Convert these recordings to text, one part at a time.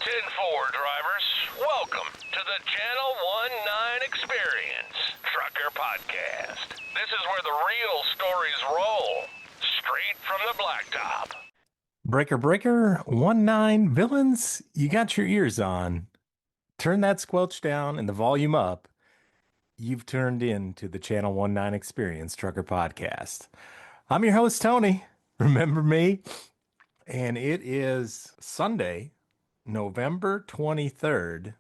10-4 drivers, welcome to the Channel 19 Experience Trucker Podcast. This is where the real stories roll, straight from the blacktop. Breaker 19 villains, you got your ears on. Turn that squelch down and the volume up. You've turned into the Channel 19 Experience Trucker Podcast. I'm your host, Tony. Remember me? And it is Sunday, November 23rd,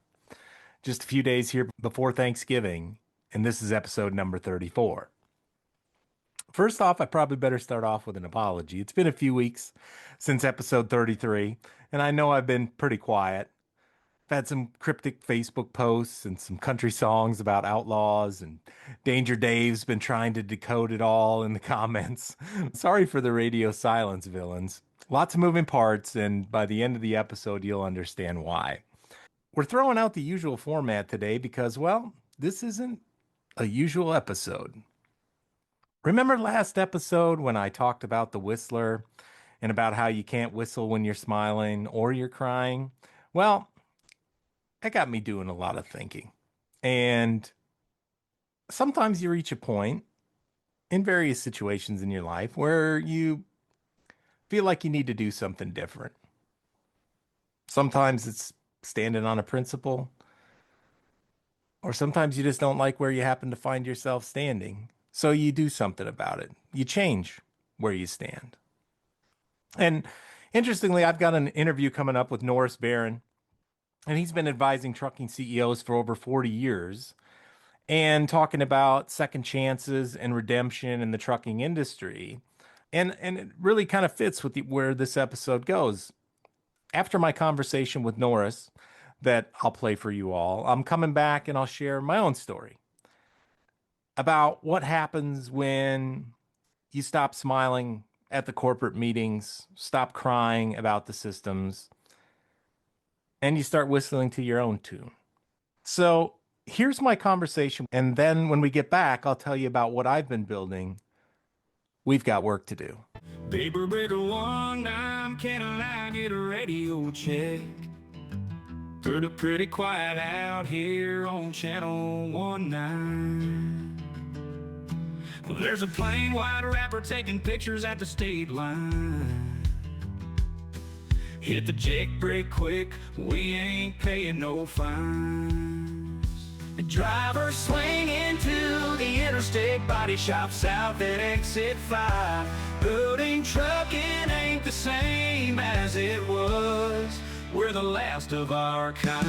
just a few days here before Thanksgiving, and this is episode number 34. First off, I probably better start off with an apology. It's been a few weeks since episode 33, and I know I've been pretty quiet. I've had some cryptic Facebook posts and some country songs about outlaws, and Danger Dave's been trying to decode it all in the comments. Sorry for the radio silence, villains. Lots of moving parts, and by the end of the episode, you'll understand why. We're throwing out the usual format today because, well, this isn't a usual episode. Remember last episode when I talked about the whistler and about how you can't whistle when you're smiling or you're crying? Well, that got me doing a lot of thinking. And sometimes you reach a point in various situations in your life where you feel like you need to do something different. Sometimes it's standing on a principle, or sometimes you just don't like where you happen to find yourself standing. So you do something about it. You change where you stand. And interestingly, I've got an interview coming up with Norris Beren, and he's been advising trucking CEOs for over 40 years and talking about second chances and redemption in the trucking industry. And it really kind of fits with where this episode goes. After my conversation with Norris that I'll play for you all, I'm coming back and I'll share my own story about what happens when you stop smiling at the corporate meetings, stop crying about the systems, and you start whistling to your own tune. So here's my conversation. And then when we get back, I'll tell you about what I've been building. We've got work to do. Paper breaker 19, can I get a radio check? Pretty quiet out here on Channel 19. Well, there's a plain white rapper taking pictures at the state line. Hit the jake brake quick, we ain't paying no fines. The driver swing into the interstate, body shop south at exit 5. Building trucking ain't the same as it was. We're the last of our kind.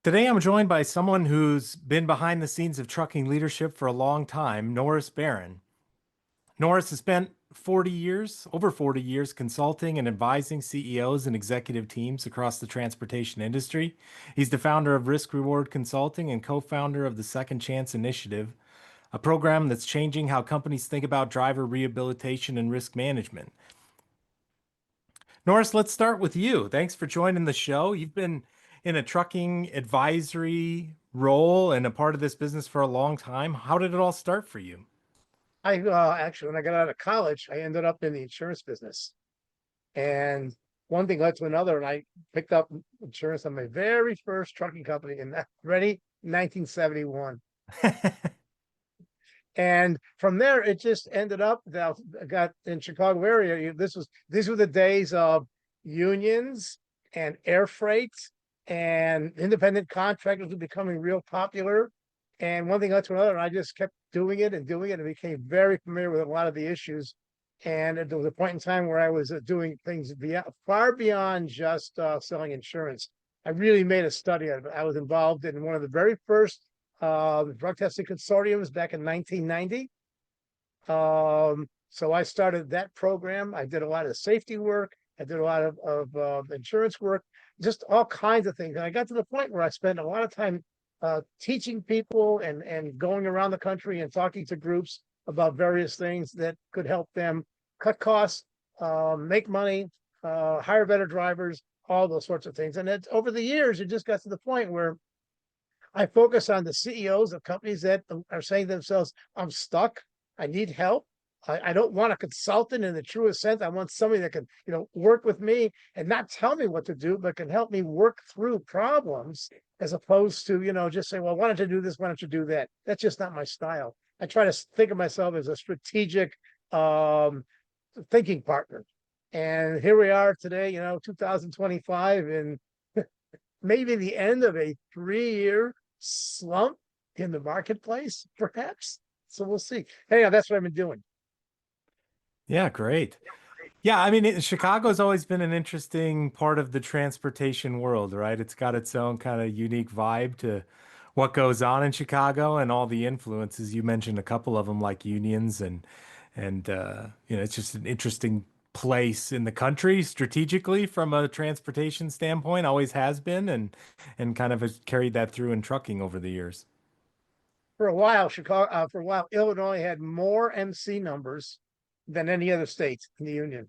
Today I'm joined by someone who's been behind the scenes of trucking leadership for a long time, Norris Beren. Norris has spent over 40 years consulting and advising CEOs and executive teams across the transportation industry. He's the founder of Risk Reward Consulting and co-founder of the Second Chance Initiative, a program that's changing how companies think about driver rehabilitation and risk management. Norris, let's start with you. Thanks for joining the show. You've been in a trucking advisory role and a part of this business for a long time. How did it all start for you? I actually, when I got out of college, I ended up in the insurance business, and one thing led to another, and I picked up insurance on my very first trucking company in 1971. And from there, it just ended up that I got in Chicago area. These were the days of unions and air freight, and independent contractors were becoming real popular. And one thing led to another, and I just kept doing it and became very familiar with a lot of the issues. And there was a point in time where I was doing things far beyond just selling insurance. I really made a study of it. I was involved in one of the very first drug testing consortiums back in 1990. So I started that program. I did a lot of safety work. I did a lot of insurance work, just all kinds of things. And I got to the point where I spent a lot of time teaching people and going around the country and talking to groups about various things that could help them cut costs, make money, hire better drivers, all those sorts of things. And over the years, it just got to the point where I focus on the CEOs of companies that are saying to themselves, I'm stuck, I need help. I don't want a consultant in the truest sense. I want somebody that can, work with me and not tell me what to do, but can help me work through problems as opposed to, just say, well, why don't you do this? Why don't you do that? That's just not my style. I try to think of myself as a strategic thinking partner. And here we are today, 2025, and maybe the end of a 3-year slump in the marketplace, perhaps. So we'll see. Anyhow, that's what I've been doing. Yeah, great. Yeah, I mean, Chicago's always been an interesting part of the transportation world, right? It's got its own kind of unique vibe to what goes on in Chicago and all the influences. You mentioned a couple of them, like unions and it's just an interesting place in the country strategically from a transportation standpoint, always has been, and kind of has carried that through in trucking over the years. For a while, Illinois had more MC numbers than any other state in the union.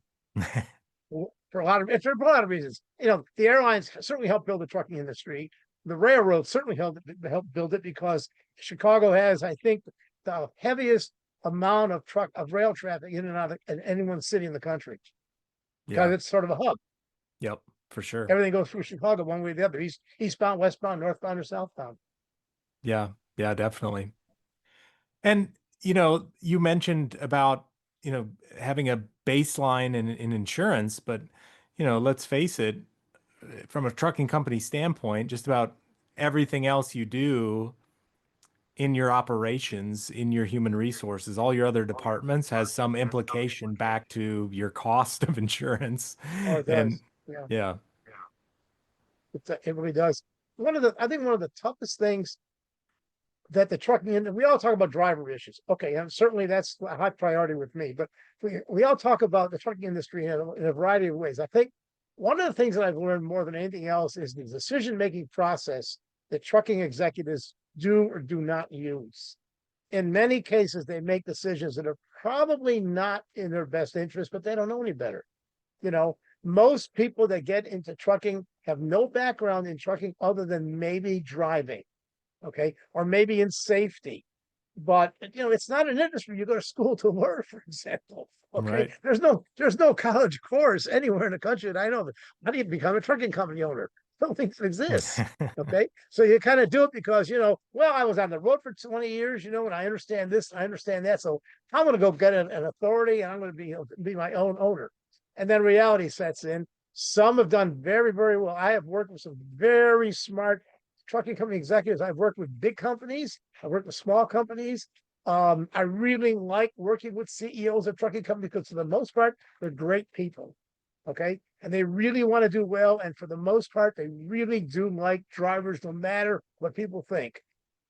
For a lot of reasons. The airlines certainly helped build the trucking industry. The railroads certainly helped build it because Chicago has, I think, the heaviest amount of rail traffic in and out of any one city in the country because Yeah. it's sort of a hub. Yep, for sure. Everything goes through Chicago one way or the other, eastbound, westbound, northbound, or southbound. Yeah, yeah, definitely. And you mentioned about having a baseline in insurance, but let's face it, from a trucking company standpoint, just about everything else you do in your operations, in your human resources, all your other departments has some implication back to your cost of insurance. Oh, it And does. Yeah, yeah, it really does. I think one of the toughest things that the trucking industry, we all talk about driver issues. Okay, and certainly that's a high priority with me, but we all talk about the trucking industry in a variety of ways. I think one of the things that I've learned more than anything else is the decision-making process that trucking executives do or do not use. In many cases, they make decisions that are probably not in their best interest, but they don't know any better. Most people that get into trucking have no background in trucking other than maybe driving. Okay, or maybe in safety, but it's not an industry you go to school to learn, for example. Okay, right. there's no college course anywhere in the country that I know of. How do you become a trucking company owner? I don't think it exists. Okay, so you kind of do it because well, I was on the road for 20 years, and I understand this, I understand that, so I'm going to go get an authority, and I'm going to be my own owner. And then reality sets in. Some have done very, very well. I have worked with some very smart trucking company executives. I've worked with big companies. I've worked with small companies. I really like working with CEOs of trucking companies because for the most part, they're great people. Okay. And they really want to do well. And for the most part, they really do like drivers, no matter what people think.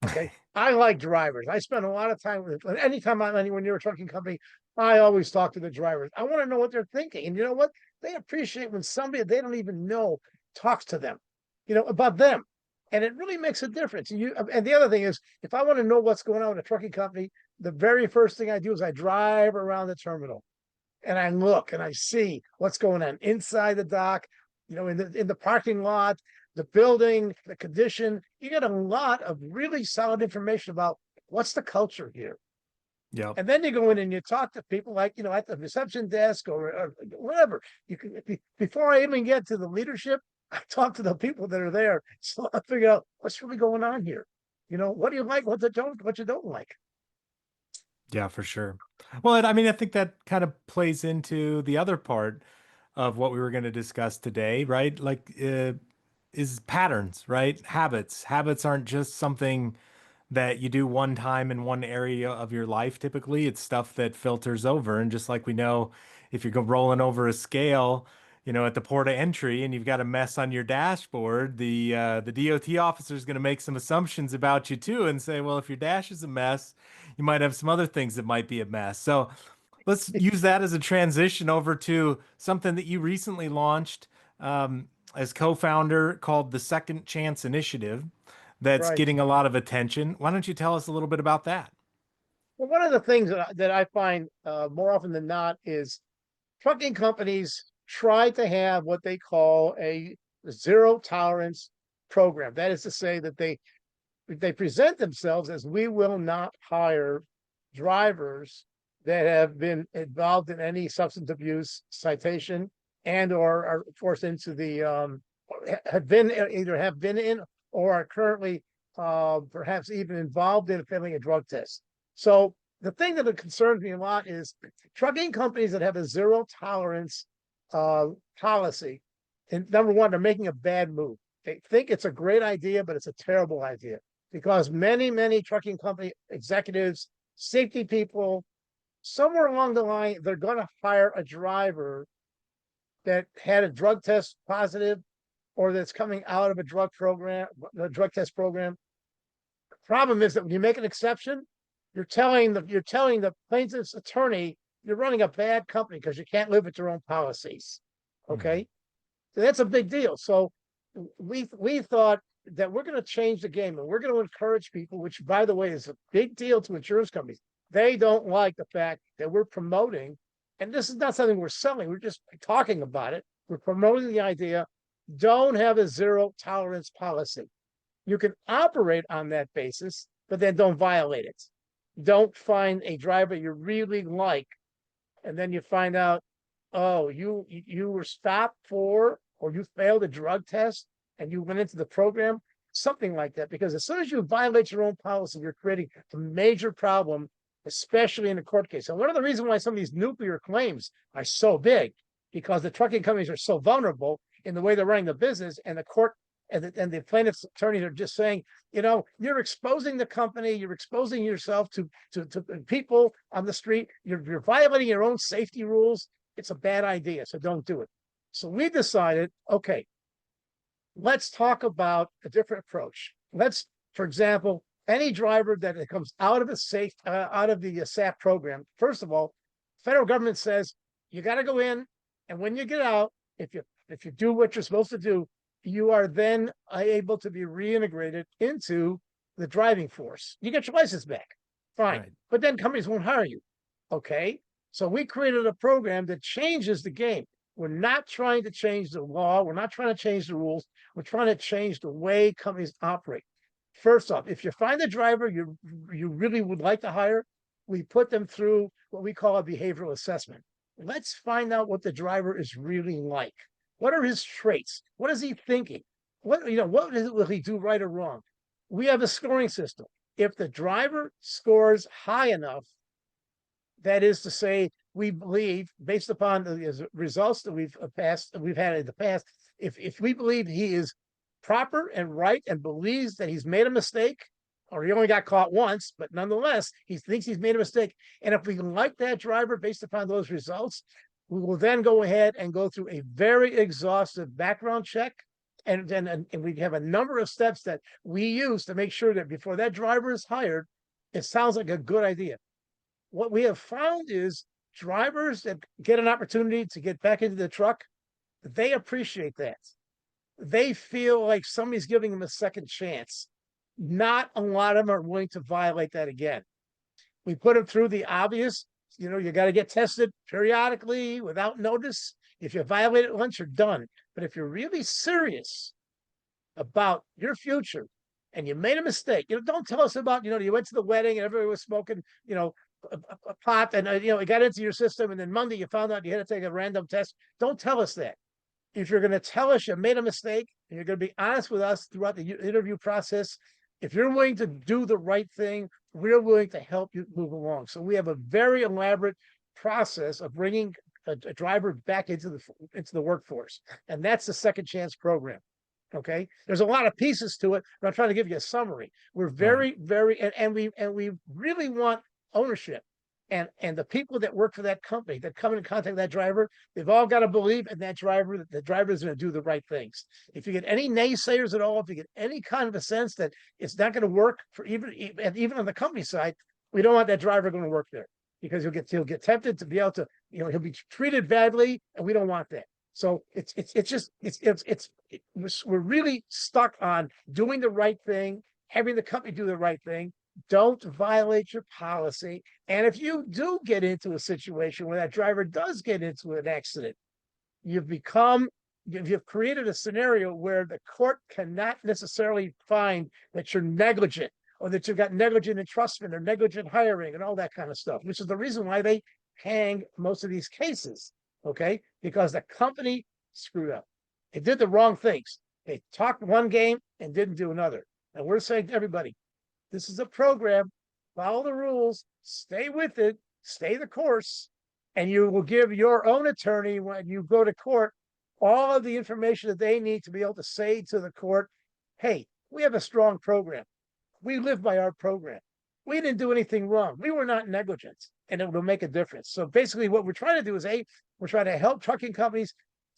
Okay. I like drivers. I spend a lot of time with anytime I'm anywhere near a trucking company, I always talk to the drivers. I want to know what they're thinking. And you know what? They appreciate when somebody they don't even know talks to them, about them. And it really makes a difference. And the other thing is, if I want to know what's going on with a trucking company, the very first thing I do is I drive around the terminal and I look and I see what's going on inside the dock, in the parking lot, the building, the condition. You get a lot of really solid information about what's the culture here. Yeah. And then you go in and you talk to people like, at the reception desk or whatever. You can, before I even get to the leadership, I talk to the people that are there. So I figure out what's really going on here. What do you like? What you don't like? Yeah, for sure. Well, I mean, I think that kind of plays into the other part of what we were going to discuss today, right? Like, is patterns, right? Habits. Habits aren't just something that you do one time in one area of your life. Typically, it's stuff that filters over. And just like we know, if you're rolling over a scale, at the port of entry and you've got a mess on your dashboard, the DOT officer is going to make some assumptions about you too and say, well, if your dash is a mess, you might have some other things that might be a mess. So let's use that as a transition over to something that you recently launched as co-founder called the Second Chance Initiative that's Right. getting a lot of attention. Why don't you tell us a little bit about that? Well, one of the things that I find more often than not is trucking companies try to have what they call a zero tolerance program. That is to say that they present themselves as we will not hire drivers that have been involved in any substance abuse citation and or are forced into the have been either have been in or are currently perhaps even involved in failing a drug test. So the thing that concerns me a lot is trucking companies that have a zero tolerance policy. And number one, they're making a bad move. They think it's a great idea, but it's a terrible idea because many trucking company executives, safety people, somewhere along the line, they're going to hire a driver that had a drug test positive or that's coming out of a drug test program. The problem is that when you make an exception, you're telling the plaintiff's attorney you're running a bad company because you can't live with your own policies. Okay. So that's a big deal. So we thought that we're going to change the game and we're going to encourage people, which by the way is a big deal to insurance companies. They don't like the fact that we're promoting, and this is not something we're selling, we're just talking about it. We're promoting the idea, don't have a zero tolerance policy. You can operate on that basis, but then don't violate it. Don't find a driver you really like, and then you find out, oh, you were stopped for, or you failed a drug test and you went into the program, something like that. Because as soon as you violate your own policy, you're creating a major problem, especially in a court case. And one of the reasons why some of these nuclear claims are so big, because the trucking companies are so vulnerable in the way they're running the business, and the court and the plaintiff's attorneys are just saying, you're exposing the company, you're exposing yourself to people on the street, you're violating your own safety rules. It's a bad idea, so don't do it. So we decided, okay, let's talk about a different approach. For example, any driver that comes out of the SAP program, first of all, federal government says you got to go in, and when you get out, if you do what you're supposed to do, you are then able to be reintegrated into the driving force. You get your license back, fine. Right. But then companies won't hire you. Okay, so we created a program that changes the game. We're not trying to change the law. We're not trying to change the rules. We're trying to change the way companies operate. First off, if you find a driver you really would like to hire, we put them through what we call a behavioral assessment. Let's find out what the driver is really like. What are his traits? What is he thinking? What will he do right or wrong? We have a scoring system. If the driver scores high enough, that is to say, we believe, based upon the results that we've had in the past, if we believe he is proper and right and believes that he's made a mistake, or he only got caught once, but nonetheless, he thinks he's made a mistake. And if we like that driver based upon those results, we will then go ahead and go through a very exhaustive background check. And we have a number of steps that we use to make sure that before that driver is hired, it sounds like a good idea. What we have found is drivers that get an opportunity to get back into the truck, they appreciate that. They feel like somebody's giving them a second chance. Not a lot of them are willing to violate that again. We put them through the obvious. You got to get tested periodically without notice. If you violate it once, you're done. But if you're really serious about your future and you made a mistake, don't tell us about, you went to the wedding and everybody was smoking, a pot and, it got into your system. And then Monday you found out you had to take a random test. Don't tell us that. If you're going to tell us you made a mistake and you're going to be honest with us throughout the interview process, if you're willing to do the right thing, we're willing to help you move along. So we have a very elaborate process of bringing a driver back into the workforce. And that's the second chance program. Okay. There's a lot of pieces to it, but I'm trying to give you a summary. We're very, and we really want ownership. And the people that work for that company that come in contact with that driver, they've all got to believe in that driver, that the driver is going to do the right things. If you get any naysayers at all, if you get any kind of a sense that it's not going to work for even on the company side, we don't want that driver going to work there because he'll get tempted to be able to, he'll be treated badly, and we don't want that. So we're really stuck on doing the right thing, having the company do the right thing. Don't violate your policy. And if you do get into a situation where that driver does get into an accident, you've created a scenario where the court cannot necessarily find that you're negligent or that you've got negligent entrustment or negligent hiring and all that kind of stuff, which is the reason why they hang most of these cases. Okay, because the company screwed up. They did the wrong things. They talked one game and didn't do another. And we're saying to everybody, this is a program, follow the rules, stay with it, stay the course, and you will give your own attorney, when you go to court, all of the information that they need to be able to say to the court, hey, we have a strong program. We live by our program. We didn't do anything wrong. We were not negligent, and it will make a difference. So basically what we're trying to do is, we're trying to help trucking companies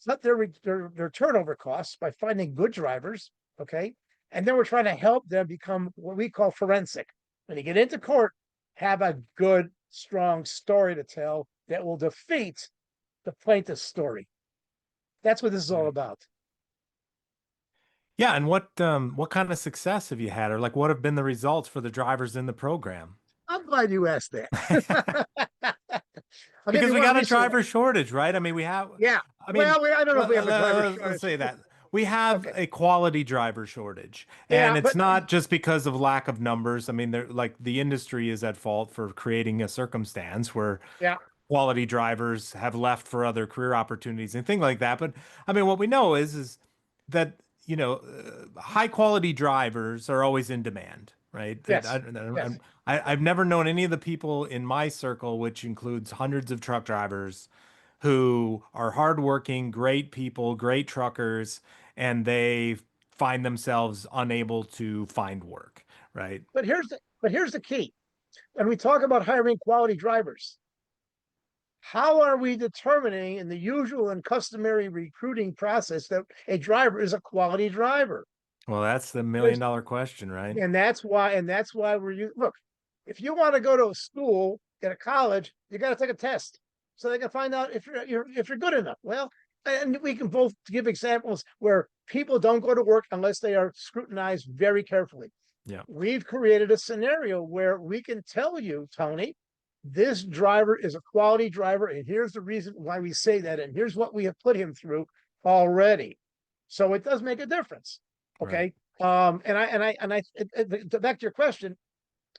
cut their turnover costs by finding good drivers, okay? And then we're trying to help them become what we call forensic. When you get into court, have a good, strong story to tell that will defeat the plaintiff's story. That's what this is all about. Yeah, and what kind of success have you had, or like what have been the results for the drivers in the program? I'm glad you asked that. Because we got a driver shortage, right? I mean, we have. Yeah. I mean, I don't know if we have a driver shortage. Let's say that we have Okay. a quality driver shortage, Yeah, and it's but not just because of lack of numbers. I mean, they're like the industry is at fault for creating a circumstance where yeah, quality drivers have left for other career opportunities and things like that. But I mean, what we know is that, high quality drivers are always in demand, right? yes, yes. I've never known any of the people in my circle, which includes hundreds of truck drivers, who are hardworking, great people, great truckers, and they find themselves unable to find work, right? But here's the key. When we talk about hiring quality drivers, how are we determining in the usual and customary recruiting process that a driver is a quality driver? Well, that's the $1 million question, right? And that's why look, if you want to go to a school at a college, you got to take a test so they can find out if you're good enough. Well, and we can both give examples where people don't go to work unless they are scrutinized very carefully. Yeah. We've created a scenario where we can tell you, Tony, this driver is a quality driver, and here's the reason why we say that, and here's what we have put him through already. So it does make a difference. Okay. Right. Back to your question,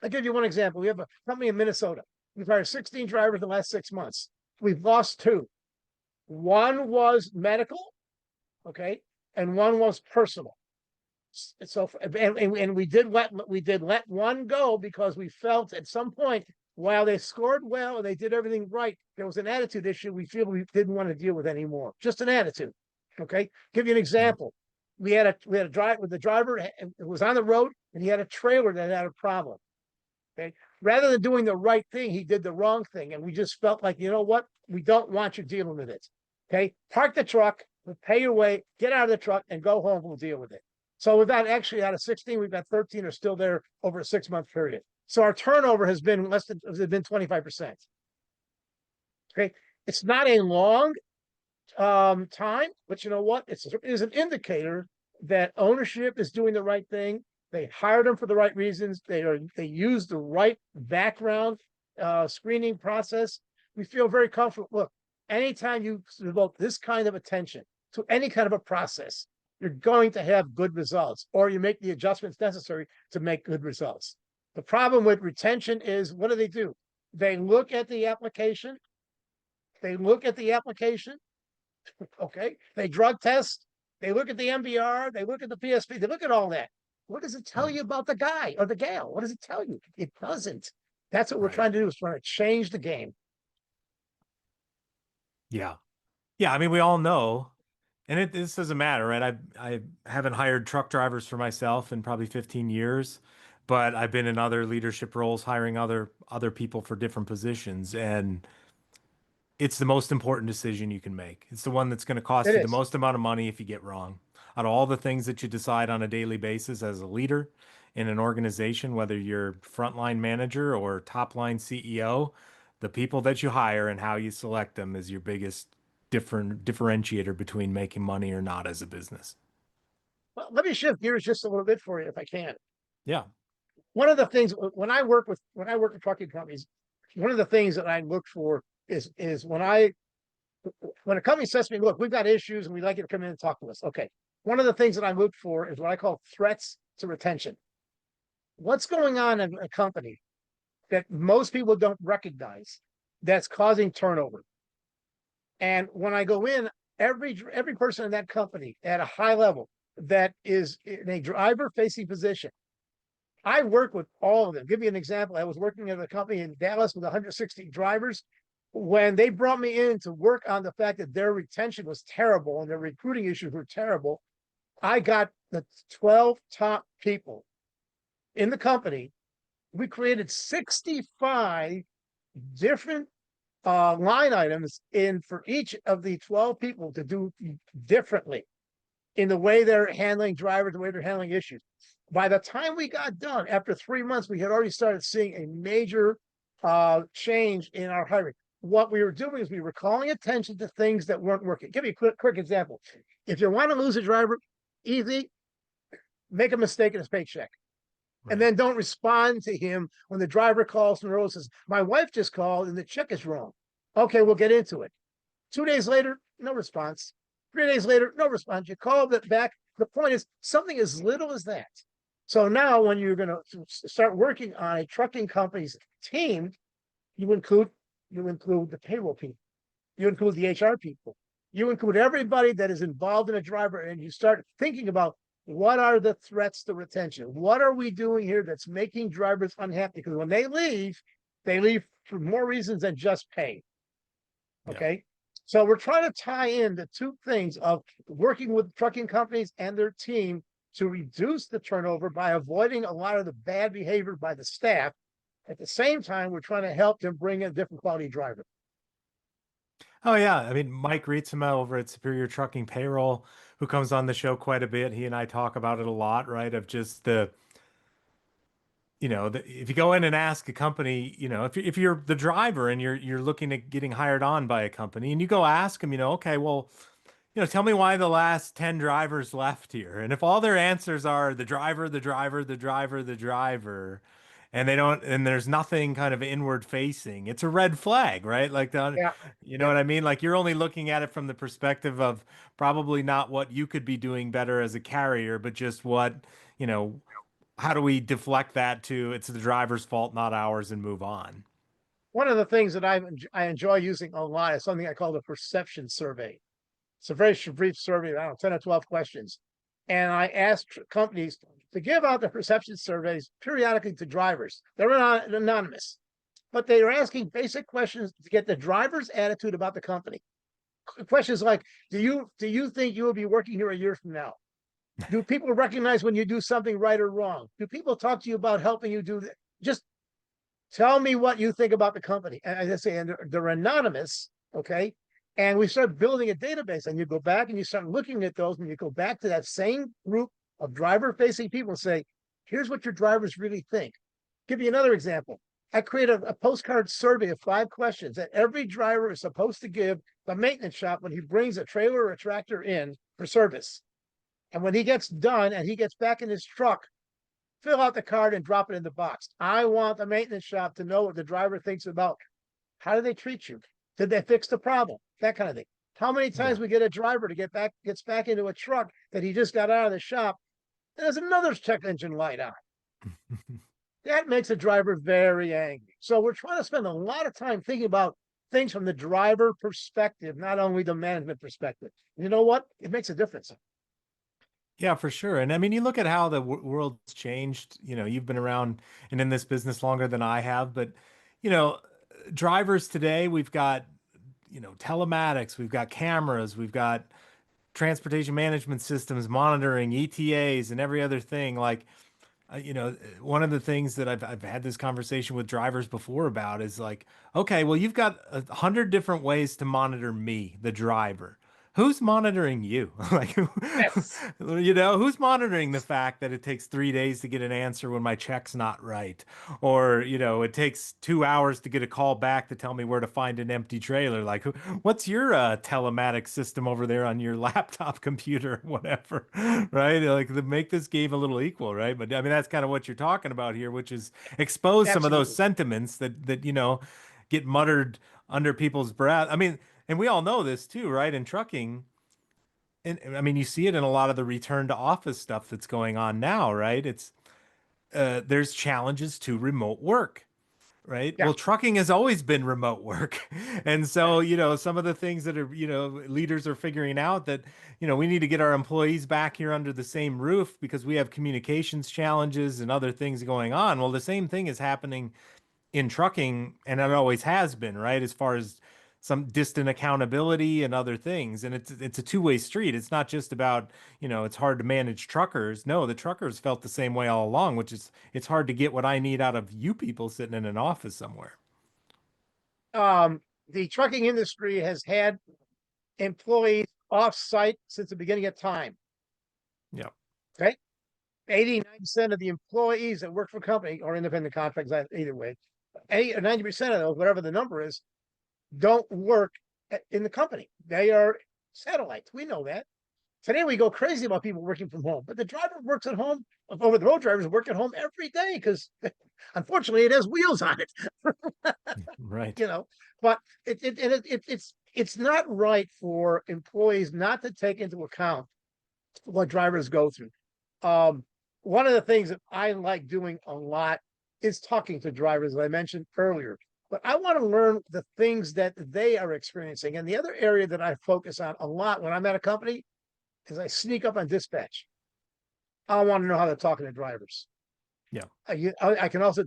I'll give you one example. We have a company in Minnesota. We've hired 16 drivers in the last 6 months. We've lost 2. One was medical, okay, and one was personal. So and we did let one go because we felt at some point, while they scored well and they did everything right, there was an attitude issue we feel we didn't want to deal with anymore. Just an attitude. Okay. Give you an example. We had a drive with the driver. It was on the road and he had a trailer that had a problem. Okay. Rather than doing the right thing, he did the wrong thing. And we just felt like, you know what? We don't want you dealing with it. Okay. Park the truck, pay your way, get out of the truck and go home. We'll deal with it. So we've got actually out of 16, we've got 13 are still there over a 6-month period. So our turnover has been 25%. Okay. It's not a long time, but you know what? It is an indicator that ownership is doing the right thing. They hired them for the right reasons. They use the right background screening process. We feel very comfortable. Look, anytime you devote this kind of attention to any kind of a process, you're going to have good results, or you make the adjustments necessary to make good results. The problem with retention is, what do? They look at the application. Okay. They drug test. They look at the MBR. They look at the PSP. They look at all that. What does it tell you about the guy or the gal? What does it tell you? It doesn't. That's what we're trying to do, is trying to change the game. Yeah. Yeah. I mean, we all know, and this doesn't matter, right? I haven't hired truck drivers for myself in probably 15 years, but I've been in other leadership roles, hiring other people for different positions. And it's the most important decision you can make. It's the one that's going to cost you the most amount of money if you get wrong. Out of all the things that you decide on a daily basis as a leader in an organization, whether you're frontline manager or top line CEO, the people that you hire and how you select them is your biggest differentiator between making money or not as a business. Well, let me shift gears just a little bit for you, if I can. Yeah. One of the things when I work with trucking companies, one of the things that I look for is when a company says to me, look, we've got issues and we'd like you to come in and talk to us. Okay. One of the things that I look for is what I call threats to retention. what's going on in a company that most people don't recognize that's causing turnover. And when I go in, every person in that company at a high level that is in a driver facing position, I work with all of them. Give you an example. I was working at a company in Dallas with 160 drivers. When they brought me in to work on the fact that their retention was terrible and their recruiting issues were terrible, I got the 12 top people in the company. We created 65 different line items in for each of the 12 people to do differently in the way they're handling drivers, the way they're handling issues. By the time we got done, after 3 months, we had already started seeing a major change in our hiring. What we were doing is we were calling attention to things that weren't working. Give me a quick example. If you want to lose a driver, easy, make a mistake in his paycheck. Right. And then don't respond to him when the driver calls from the road and says, my wife just called and the check is wrong. Okay, we'll get into it. 2 days later, no response. 3 days later, no response. You call it back. The point is something as little as that. So now when you're going to start working on a trucking company's team, you include the payroll people. You include the HR people. You include everybody that is involved in a driver, and you start thinking about what are the threats to retention? What are we doing here that's making drivers unhappy? Because when they leave for more reasons than just pay. Okay. Yeah. So we're trying to tie in the two things of working with trucking companies and their team to reduce the turnover by avoiding a lot of the bad behavior by the staff. At the same time, we're trying to help them bring in a different quality driver. Oh yeah, I mean Mike Rietzema over at Superior Trucking Payroll, who comes on the show quite a bit. He and I talk about it a lot, right? Of just if you go in and ask a company, if you're the driver and you're looking at getting hired on by a company, and you go ask them, okay, well, tell me why the last 10 drivers left here, and if all their answers are the driver, the driver, the driver, the driver, and there's nothing kind of inward facing, it's a red flag, right? Like what I mean? Like you're only looking at it from the perspective of probably not what you could be doing better as a carrier, but just what, how do we deflect that to it's the driver's fault, not ours, and move on? One of the things that I enjoy using a lot is something I call the perception survey. It's a very brief survey, I don't know, 10 or 12 questions. And I ask companies to give out the perception surveys periodically to drivers. They're not anonymous, but they are asking basic questions to get the driver's attitude about the company. Questions like, do you think you will be working here a year from now? Do people recognize when you do something right or wrong? Do people talk to you about helping you do that? Just tell me what you think about the company. And as I say, and they're anonymous, okay? And we start building a database, and you go back and you start looking at those, and you go back to that same group of driver-facing people and say, here's what your drivers really think. Give you another example. I created a postcard survey of 5 questions that every driver is supposed to give the maintenance shop when he brings a trailer or a tractor in for service. And when he gets done and he gets back in his truck, fill out the card and drop it in the box. I want the maintenance shop to know what the driver thinks about. How do they treat you? Did they fix the problem? That kind of thing. How many times we get a driver to gets back into a truck that he just got out of the shop, and there's another check engine light on. That makes a driver very angry. So we're trying to spend a lot of time thinking about things from the driver perspective, not only the management perspective. You know what? It makes a difference. Yeah, for sure. And I mean, you look at how the world's changed. You've been around and in this business longer than I have, but drivers today, we've got telematics, we've got cameras, we've got transportation management systems, monitoring, ETAs, and every other thing. Like, one of the things that I've had this conversation with drivers before about is like, okay, well, you've got 100 different ways to monitor me, the driver. Who's monitoring you? Like, Yes. Who's monitoring the fact that it takes 3 days to get an answer when my check's not right? Or, it takes 2 hours to get a call back to tell me where to find an empty trailer. Like, what's your telematics system over there on your laptop computer, whatever, right? Like, make this game a little equal, right? But I mean, that's kind of what you're talking about here, which is expose some of those sentiments that get muttered under people's breath. I mean, and we all know this too, right? In trucking, and I mean, you see it in a lot of the return to office stuff that's going on now, right? It's there's challenges to remote work. Right. Yeah. Well, trucking has always been remote work. And Yeah. so, some of the things that are, leaders are figuring out that, we need to get our employees back here under the same roof because we have communications challenges and other things going on. Well, the same thing is happening in trucking, and it always has been, right? As far as some distant accountability and other things. And it's a two-way street. It's not just about, it's hard to manage truckers. No, the truckers felt the same way all along, which is it's hard to get what I need out of you people sitting in an office somewhere. The trucking industry has had employees off-site since the beginning of time. Yeah. Okay. 89% of the employees that work for a company or independent contractors, either way, 80 or 90% of those, whatever the number is, don't work in the company. They are satellites. We know that. Today we go crazy about people working from home, but the driver works at home. Over the road drivers work at home every day because, unfortunately, it has wheels on it. Right. But it's not right for employees not to take into account what drivers go through. One of the things that I like doing a lot is talking to drivers, as I mentioned earlier. But I want to learn the things that they are experiencing. And the other area that I focus on a lot when I'm at a company is I sneak up on dispatch. I want to know how they're talking to drivers. Yeah. I can also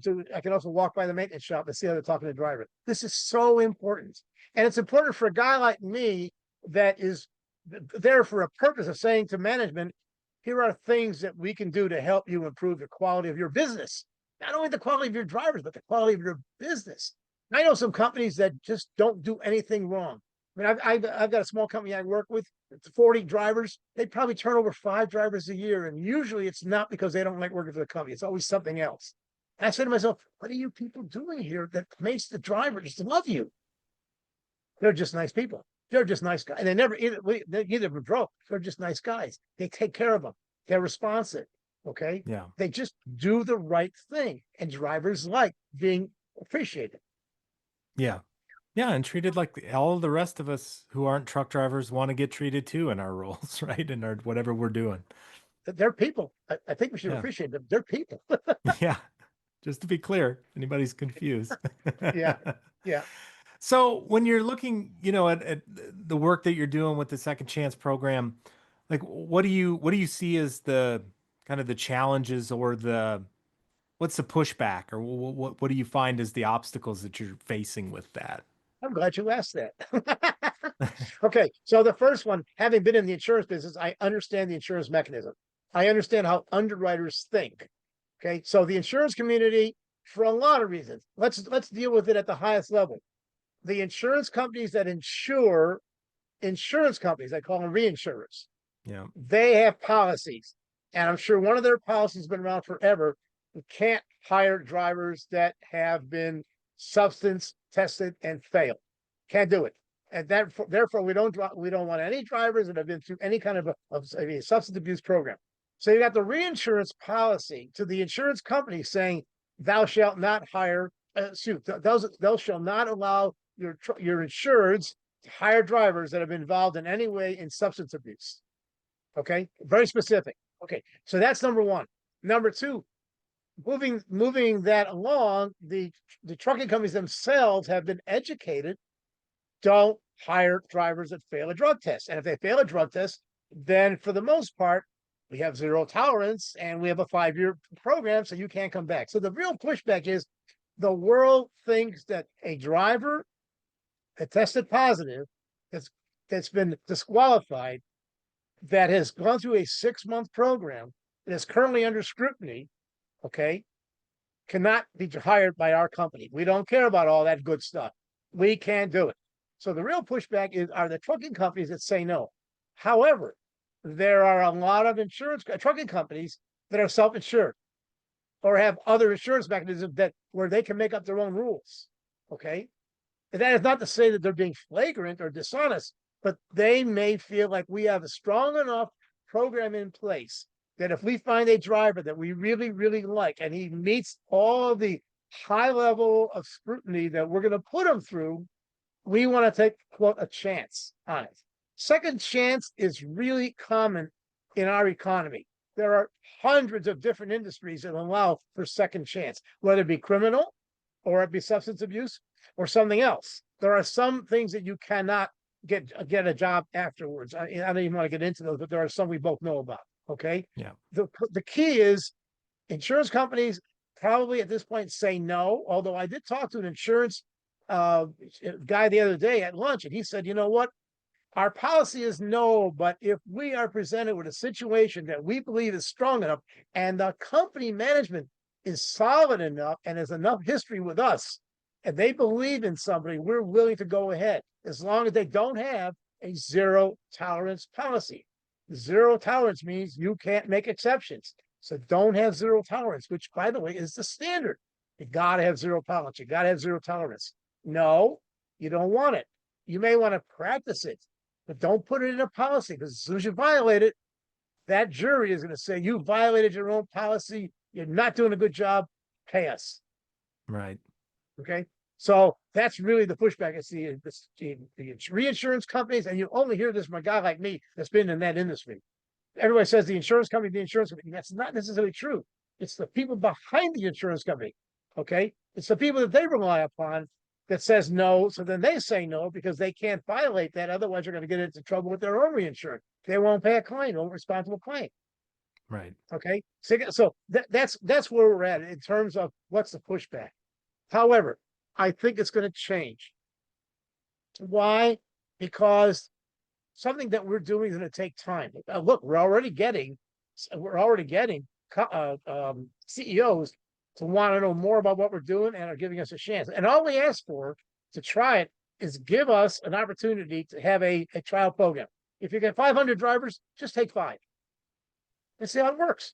walk by the maintenance shop and see how they're talking to drivers. This is so important. And it's important for a guy like me that is there for a purpose of saying to management, here are things that we can do to help you improve the quality of your business. Not only the quality of your drivers, but the quality of your business. I know some companies that just don't do anything wrong. I mean, I've got a small company I work with. It's 40 drivers. They probably turn over 5 drivers a year. And usually it's not because they don't like working for the company. It's always something else. And I said to myself, what are you people doing here that makes the drivers love you? They're just nice people. They're just nice guys. And they neither were broke. They're just nice guys. They take care of them. They're responsive. Okay. Yeah. They just do the right thing. And drivers like being appreciated. Yeah. Yeah. And treated like all the rest of us who aren't truck drivers want to get treated too in our roles, right? In our whatever we're doing. They're people. I think we should Yeah. appreciate them. They're people. Yeah. Just to be clear, if anybody's confused. Yeah. Yeah. So when you're looking, at the work that you're doing with the Second Chance program, like what do you see as the kind of the challenges or what's the pushback or what do you find as the obstacles that you're facing with that? I'm glad you asked that. Okay. So the first one, having been in the insurance business, I understand the insurance mechanism. I understand how underwriters think. Okay. So the insurance community, for a lot of reasons, let's deal with it at the highest level. The insurance companies that insure insurance companies, I call them reinsurers. Yeah. They have policies. And I'm sure one of their policies has been around forever. You can't hire drivers that have been substance tested and failed. Can't do it. And therefore, we don't want any drivers that have been through any kind of a substance abuse program. So you got the reinsurance policy to the insurance company saying, thou shalt not hire, thou shall not allow your insureds to hire drivers that have been involved in any way in substance abuse. Okay, very specific. Okay, so that's number one. Number two, moving that along, the trucking companies themselves have been educated. Don't hire drivers that fail a drug test. And if they fail a drug test, then for the most part, we have zero tolerance and we have a 5-year program, so you can't come back. So the real pushback is the world thinks that a driver that tested positive, that's been disqualified, that has gone through a 6-month program, that is currently under scrutiny, okay, cannot be hired by our company. We don't care about all that good stuff. We can't do it. So the real pushback are the trucking companies that say no. However, there are a lot of trucking companies that are self-insured or have other insurance mechanisms where they can make up their own rules. Okay. And that is not to say that they're being flagrant or dishonest, but they may feel like we have a strong enough program in place that if we find a driver that we really, really like, and he meets all the high level of scrutiny that we're going to put him through, we want to take, quote, a chance on it. Second chance is really common in our economy. there are hundreds of different industries that allow for second chance, whether it be criminal or it be substance abuse or something else. There are some things that you cannot get a job afterwards. I don't even want to get into those, but there are some we both know about. Okay. Yeah. The key is insurance companies probably at this point say no. Although I did talk to an insurance guy the other day at lunch, and he said, you know what? Our policy is no, but if we are presented with a situation that we believe is strong enough and the company management is solid enough and has enough history with us, and they believe in somebody, we're willing to go ahead as long as they don't have a zero tolerance policy. Zero tolerance means you can't make exceptions. So don't have zero tolerance, which, by the way, is the standard. You got to have zero tolerance. You got to have zero tolerance. No, you don't want it. You may want to practice it, but don't put it in a policy, because as soon as you violate it, that jury is going to say you violated your own policy. You're not doing a good job. Pay us. Right. Okay. So that's really the pushback. It's the reinsurance companies, and you only hear this from a guy like me that's been in that industry. Everybody says the insurance company. That's not necessarily true. It's the people behind the insurance company. Okay. It's the people that they rely upon that says no. So then they say no because they can't violate that. Otherwise, they're going to get into trouble with their own reinsurance. They won't pay a claim, no responsible claim. Right. Okay. So that's where we're at in terms of what's the pushback. However, I think it's going to change. Why? Because something that we're doing is going to take time. Look, we're already getting CEOs to want to know more about what we're doing and are giving us a chance. And all we ask for to try it is give us an opportunity to have a trial program. If you get 500 drivers, just take 5 and see how it works.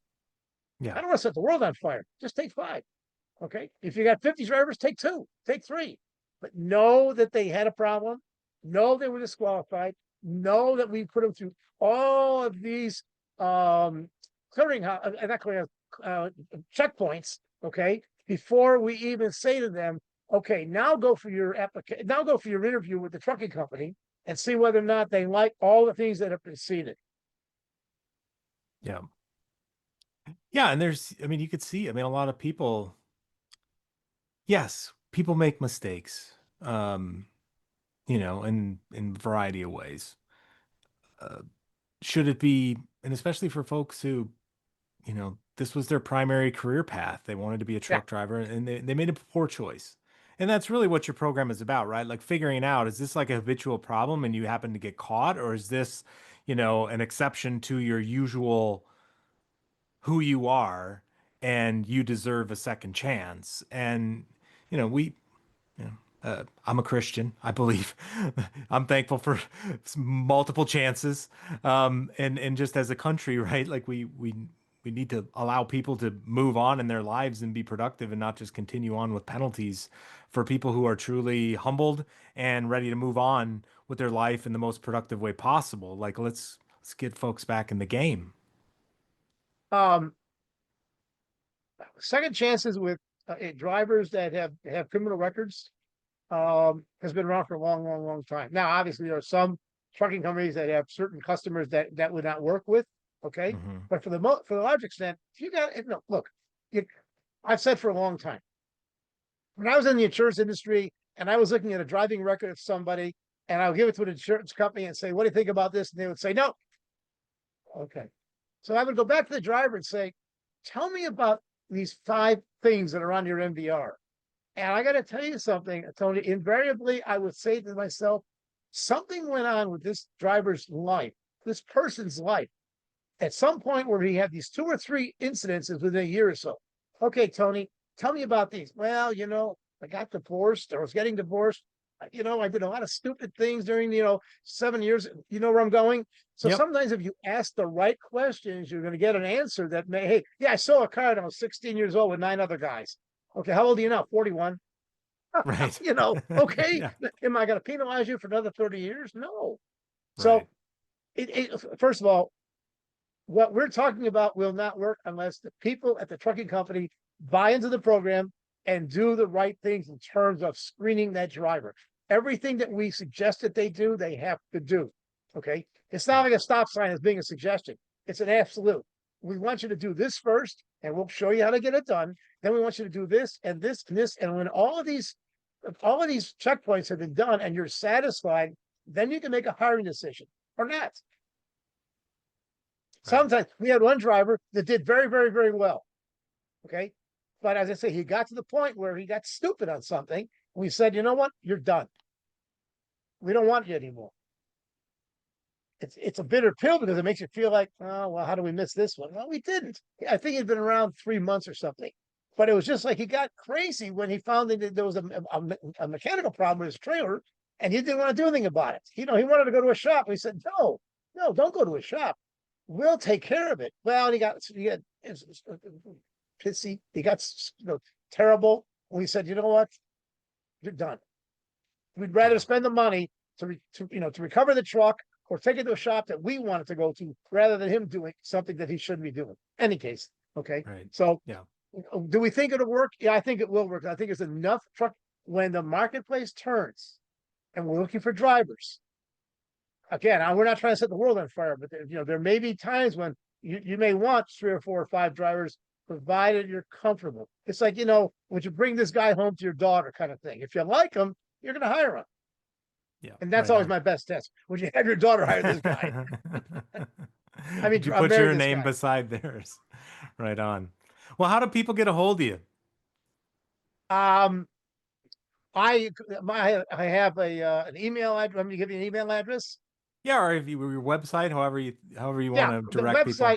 Yeah. I don't want to set the world on fire. Just take 5. Okay. If you got 50 drivers, take 2, take 3, but know that they had a problem. Know they were disqualified. Know that we put them through all of these checkpoints. Okay. Before we even say to them, okay, now go for your application. Now go for your interview with the trucking company and see whether or not they like all the things that have preceded. Yeah. Yeah. And you could see, a lot of people, yes, people make mistakes, in a variety of ways. Should it be, and especially for folks who, this was their primary career path. They wanted to be a truck driver and they made a poor choice. And that's really what your program is about, right? Like figuring out, is this like a habitual problem and you happen to get caught, or is this, an exception to your usual who you are and you deserve a second chance? And, I'm a Christian, I believe. I'm thankful for multiple chances. And just as a country, right? Like we need to allow people to move on in their lives and be productive and not just continue on with penalties for people who are truly humbled and ready to move on with their life in the most productive way possible. Like let's get folks back in the game. Second chances with drivers that have criminal records has been around for a long, long, long time. Now, obviously, there are some trucking companies that have certain customers that would not work with. Okay, but for the large extent, if you got look, I've said for a long time, when I was in the insurance industry and I was looking at a driving record of somebody, and I'll give it to an insurance company and say, "What do you think about this?" And they would say, "No." Okay, so I would go back to the driver and say, "Tell me about these 5 things that are on your MVR." And I got to tell you something, Tony. Invariably, I would say to myself, something went on with this driver's life, this person's life, at some point where he had these 2 or 3 incidences within a year or so. Okay, Tony, tell me about these. Well, I got divorced, or I was getting divorced. I did a lot of stupid things during, 7 years. You know where I'm going? So sometimes if you ask the right questions, you're going to get an answer that may, hey, yeah, I saw a car when I was 16 years old with 9 other guys. Okay, how old are you now? 41. Right. Okay. Yeah. Am I going to penalize you for another 30 years? No. Right. So first of all, what we're talking about will not work unless the people at the trucking company buy into the program and do the right things in terms of screening that driver. Everything that we suggest that they do, they have to do. Okay. It's not like a stop sign as being a suggestion. It's an absolute. we want you to do this first, and we'll show you how to get it done. Then we want you to do this and this and this. And when all of these checkpoints have been done and you're satisfied, then you can make a hiring decision or not. Right. Sometimes we had one driver that did very, very, very well. Okay. But as I say, he got to the point where he got stupid on something. We said, you know what? You're done. We don't want you anymore. It's a bitter pill because it makes you feel like, oh, well, how do we miss this one? Well, we didn't. I think he'd been around 3 months or something. But it was just like he got crazy when he found that there was a mechanical problem with his trailer, and he didn't want to do anything about it. He wanted to go to a shop. We said, no, don't go to a shop. We'll take care of it. Well, he got pissy. He got terrible. We said, you know what? You're done. We'd rather spend the money to recover the truck or take it to a shop that we wanted to go to rather than him doing something that he shouldn't be doing. Any case. Okay. Right. So yeah. Do we think it'll work? Yeah, I think it will work. I think it's enough truck when the marketplace turns and we're looking for drivers. Again, we're not trying to set the world on fire, but there may be times when you may want 3 or 4 or 5 drivers, provided you're comfortable. It's like, would you bring this guy home to your daughter kind of thing? If you like him, you're going to hire him. Yeah. And that's always my best test. Would you have your daughter hire this guy? I mean, you put your name beside theirs. Right on. Well, how do people get a hold of you? I have an email address. Let me give you an email address. Yeah, or if your website, however you want to direct people.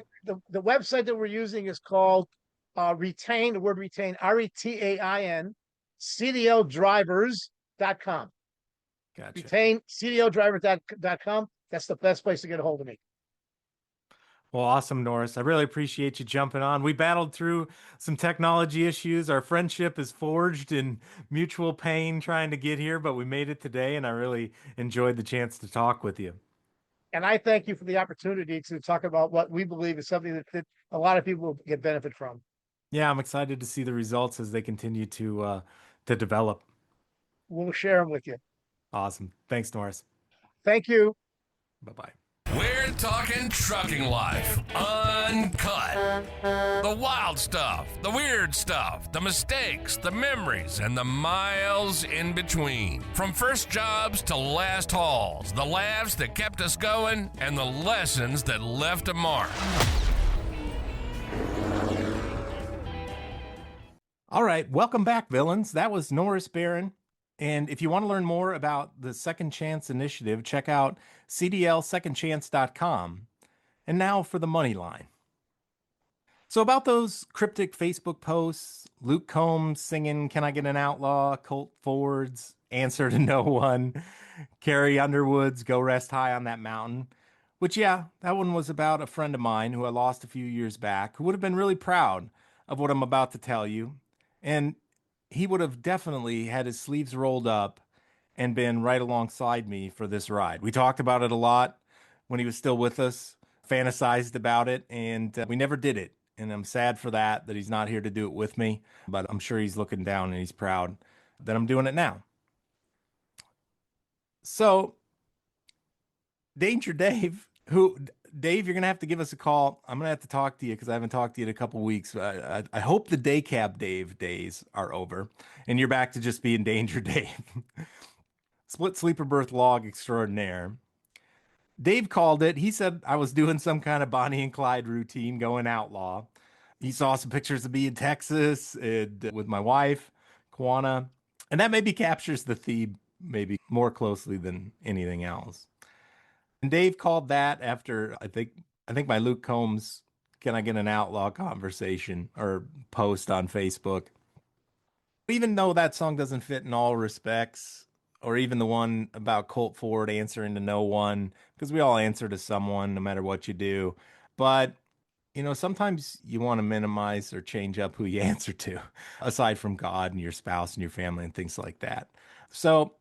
The website that we're using is called Retain, the word Retain, RETAIN, CDLdrivers.com. Gotcha. Retain, CDLdrivers.com. That's the best place to get a hold of me. Well, awesome, Norris. I really appreciate you jumping on. We battled through some technology issues. Our friendship is forged in mutual pain trying to get here, but we made it today, and I really enjoyed the chance to talk with you. And I thank you for the opportunity to talk about what we believe is something that a lot of people will get benefit from. Yeah, I'm excited to see the results as they continue to develop. We'll share them with you. Awesome. Thanks, Norris. Thank you. Bye-bye. We're talking trucking life, uncut. The wild stuff, the weird stuff, the mistakes, the memories, and the miles in between. From first jobs to last hauls, the laughs that kept us going, and the lessons that left a mark. All right, welcome back, villains. That was Norris Beren. And if you want to learn more about the Second Chance Initiative, check out cdlsecondchance.com. And now for the money line. So about those cryptic Facebook posts, Luke Combs singing, "Can I Get an Outlaw?" Colt Ford's "Answer to No One," Carrie Underwood's "Go Rest High on That Mountain," which, yeah, that one was about a friend of mine who I lost a few years back, who would have been really proud of what I'm about to tell you. And he would have definitely had his sleeves rolled up and been right alongside me for this ride. We talked about it a lot when he was still with us, fantasized about it, and we never did it. And I'm sad for that he's not here to do it with me, but I'm sure he's looking down and he's proud that I'm doing it now. So, Danger Dave, Dave, you're going to have to give us a call. I'm going to have to talk to you because I haven't talked to you in a couple of weeks. I hope the day cab Dave days are over and you're back to just being Danger Dave. Split sleeper berth log extraordinaire. Dave called it. He said I was doing some kind of Bonnie and Clyde routine going outlaw. He saw some pictures of me in Texas with my wife, Kwana. And that maybe captures the theme maybe more closely than anything else. And Dave called that after I think my Luke Combs "Can I Get an Outlaw" conversation or post on Facebook. Even though that song doesn't fit in all respects, or even the one about Colt Ford answering to no one, because we all answer to someone no matter what you do. But sometimes you want to minimize or change up who you answer to, aside from God and your spouse and your family and things like that. So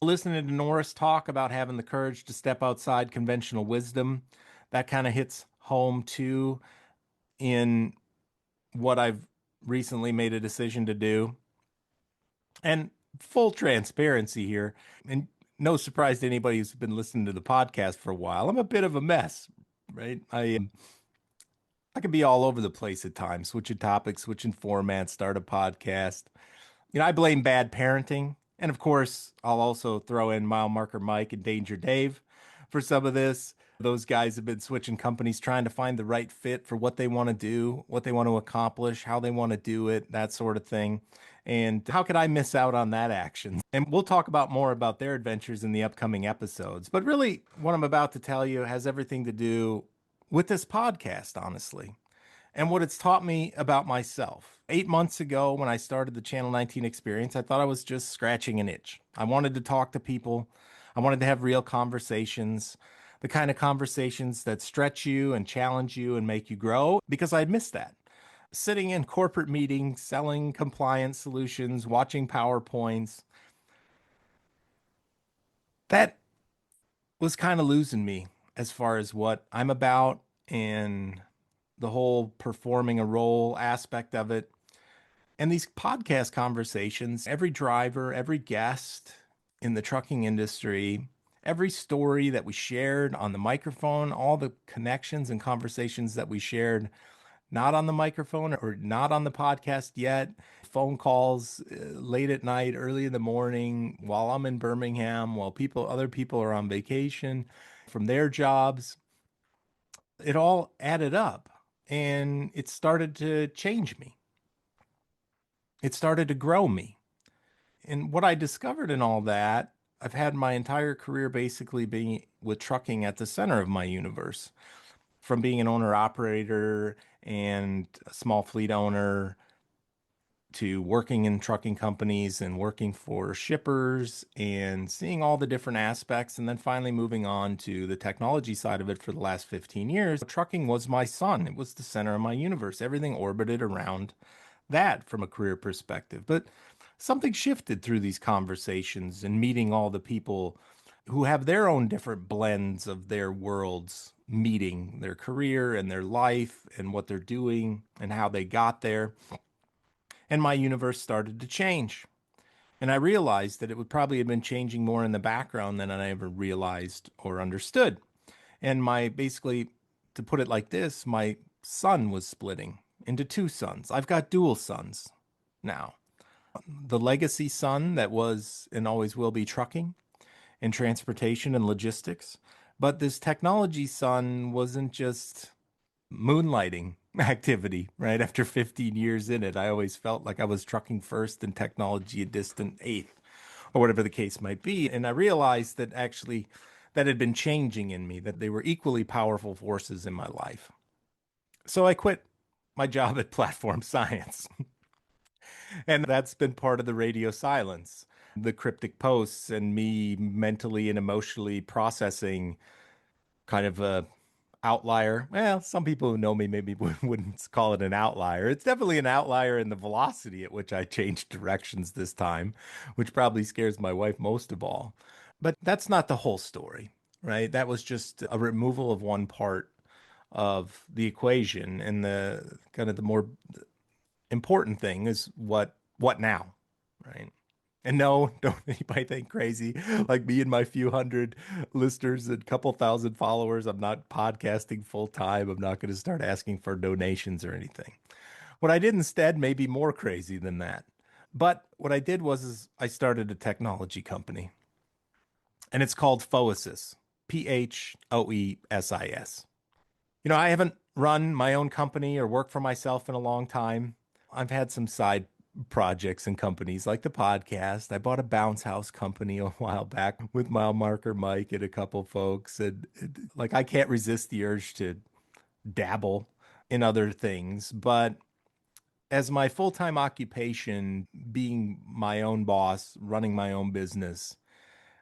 listening to Norris talk about having the courage to step outside conventional wisdom, that kind of hits home too in what I've recently made a decision to do. And full transparency here, and no surprise to anybody who's been listening to the podcast for a while, I'm a bit of a mess, right? I could be all over the place at times, switching topics, switching formats, start a podcast. I blame bad parenting. And of course, I'll also throw in Mile Marker Mike and Danger Dave for some of this. Those guys have been switching companies, trying to find the right fit for what they want to do, what they want to accomplish, how they want to do it, that sort of thing. And how could I miss out on that action? And we'll talk about more about their adventures in the upcoming episodes. But really, what I'm about to tell you has everything to do with this podcast, honestly, and what it's taught me about myself. 8 months ago, when I started the Channel 19 experience, I thought I was just scratching an itch. I wanted to talk to people. I wanted to have real conversations, the kind of conversations that stretch you and challenge you and make you grow, because I'd missed that. Sitting in corporate meetings, selling compliance solutions, watching PowerPoints, that was kind of losing me as far as what I'm about and the whole performing a role aspect of it. And these podcast conversations, every driver, every guest in the trucking industry, every story that we shared on the microphone, all the connections and conversations that we shared not on the microphone or not on the podcast yet, phone calls late at night, early in the morning, while I'm in Birmingham, while other people are on vacation from their jobs, it all added up and it started to change me. It started to grow me. And what I discovered in all that, I've had my entire career basically being with trucking at the center of my universe. From being an owner operator and a small fleet owner to working in trucking companies and working for shippers and seeing all the different aspects, and then finally moving on to the technology side of it for the last 15 years. Trucking was my sun. It was the center of my universe. Everything orbited around that from a career perspective. But something shifted through these conversations and meeting all the people who have their own different blends of their worlds, meeting their career and their life and what they're doing and how they got there. And my universe started to change. And I realized that it would probably have been changing more in the background than I ever realized or understood. And basically, to put it like this, my sun was splitting into two suns. I've got dual suns now. The legacy sun that was and always will be trucking and transportation and logistics. But this technology sun wasn't just moonlighting activity, right? After 15 years in it, I always felt like I was trucking first and technology a distant eighth, or whatever the case might be. And I realized that actually that had been changing in me, that they were equally powerful forces in my life. So I quit my job at Platform Science. And that's been part of the radio silence, the cryptic posts, and me mentally and emotionally processing kind of a outlier. Well, some people who know me maybe wouldn't call it an outlier. It's definitely an outlier in the velocity at which I changed directions this time, which probably scares my wife most of all. But that's not the whole story, right? That was just a removal of one part of the equation, and the kind of the more important thing is what now, right? And no, don't anybody think crazy like me and my few hundred listeners and couple thousand followers. I'm not podcasting full time. I'm not going to start asking for donations or anything. What I did instead may be more crazy than that. But what I did is I started a technology company, and it's called Phoesis, Phoesis. I haven't run my own company or worked for myself in a long time. I've had some side projects and companies like the podcast. I bought a bounce house company a while back with Mile Marker Mike and a couple folks. And like, I can't resist the urge to dabble in other things. But as my full-time occupation, being my own boss, running my own business,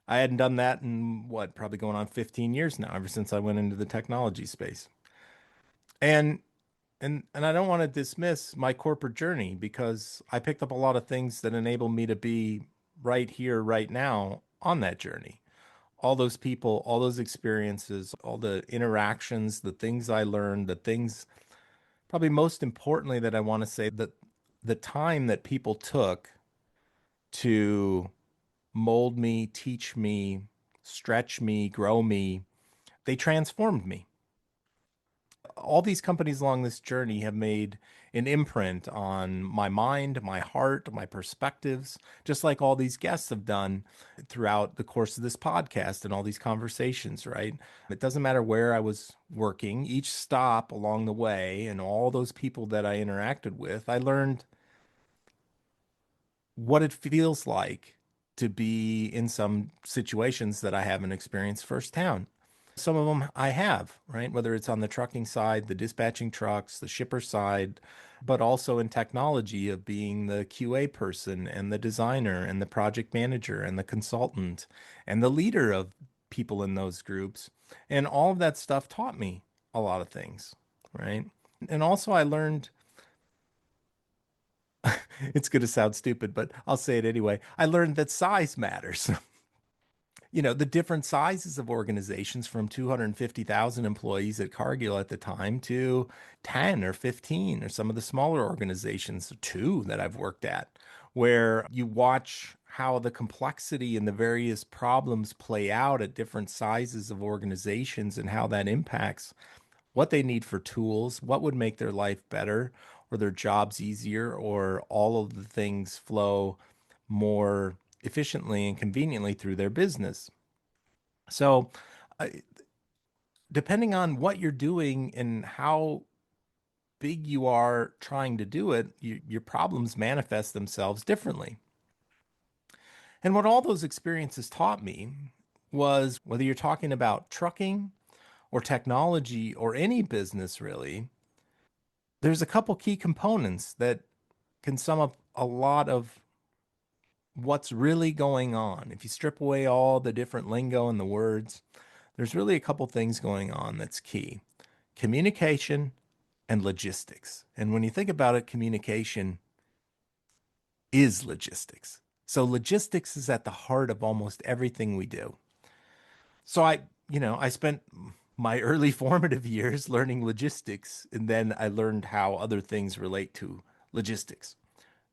I hadn't done that in probably going on 15 years now, ever since I went into the technology space. And I don't want to dismiss my corporate journey, because I picked up a lot of things that enable me to be right here, right now on that journey. All those people, all those experiences, all the interactions, the things I learned, the things, probably most importantly, that I want to say, that the time that people took to mold me, teach me, stretch me, grow me, they transformed me. All these companies along this journey have made an imprint on my mind, my heart, my perspectives, just like all these guests have done throughout the course of this podcast and all these conversations, right? It doesn't matter where I was working, each stop along the way and all those people that I interacted with, I learned what it feels like to be in some situations that I haven't experienced firsthand. Some of them I have, right? Whether it's on the trucking side, the dispatching trucks, the shipper side, but also in technology of being the QA person and the designer and the project manager and the consultant and the leader of people in those groups. And all of that stuff taught me a lot of things, right? And also, I learned it's going to sound stupid, but I'll say it anyway. I learned that size matters. The different sizes of organizations from 250,000 employees at Cargill at the time to 10 or 15 or some of the smaller organizations, two that I've worked at, where you watch how the complexity and the various problems play out at different sizes of organizations and how that impacts what they need for tools, what would make their life better or their jobs easier, or all of the things flow more efficiently and conveniently through their business. So, uh, depending on what you're doing and how big you are trying to do it, your problems manifest themselves differently. And what all those experiences taught me was whether you're talking about trucking or technology or any business really, there's a couple key components that can sum up a lot of what's really going on. If you strip away all the different lingo and the words, there's really a couple things going on that's key: communication and logistics. And when you think about it, communication is logistics. So logistics is at the heart of almost everything we do. So I spent my early formative years learning logistics, and then I learned how other things relate to logistics.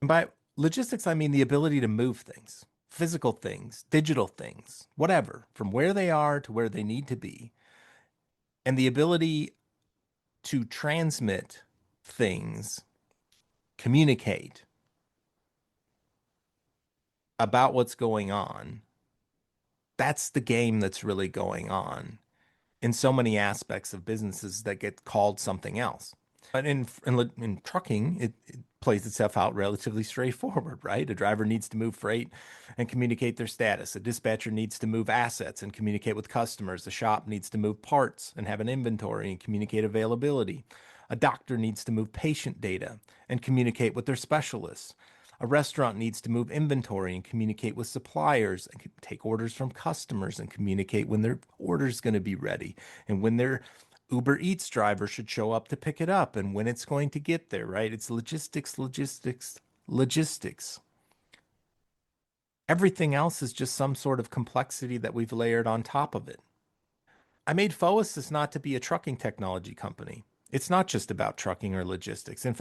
And by logistics, I mean the ability to move things, physical things, digital things, whatever, from where they are to where they need to be, and the ability to transmit things, communicate about what's going on. That's the game that's really going on in so many aspects of businesses that get called something else. But in trucking, it plays itself out relatively straightforward, right? A driver needs to move freight and communicate their status. A dispatcher needs to move assets and communicate with customers. A shop needs to move parts and have an inventory and communicate availability. A doctor needs to move patient data and communicate with their specialists. A restaurant needs to move inventory and communicate with suppliers and take orders from customers and communicate when their order is going to be ready and when their Uber Eats driver should show up to pick it up and when it's going to get there, right? It's logistics, logistics, logistics. Everything else is just some sort of complexity that we've layered on top of it. I made Phoesis not to be a trucking technology company. It's not just about trucking or logistics. In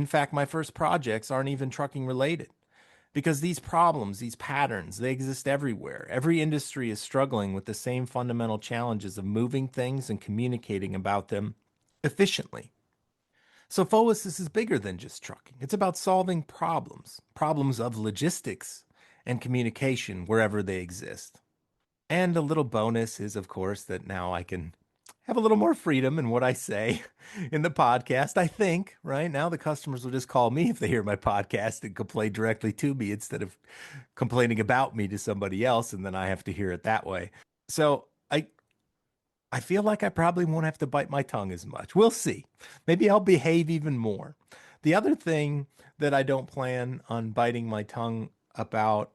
fact, my first projects aren't even trucking related because these problems, these patterns, they exist everywhere. Every industry is struggling with the same fundamental challenges of moving things and communicating about them efficiently. So Phoesis is bigger than just trucking. It's about solving problems, problems of logistics and communication wherever they exist. And a little bonus is, of course, that now I can have a little more freedom in what I say in the podcast. I think, right now, the customers will just call me if they hear my podcast and complain directly to me instead of complaining about me to somebody else, and then I have to hear it that way. So I feel like I probably won't have to bite my tongue as much. We'll see. Maybe I'll behave even more. The other thing that I don't plan on biting my tongue about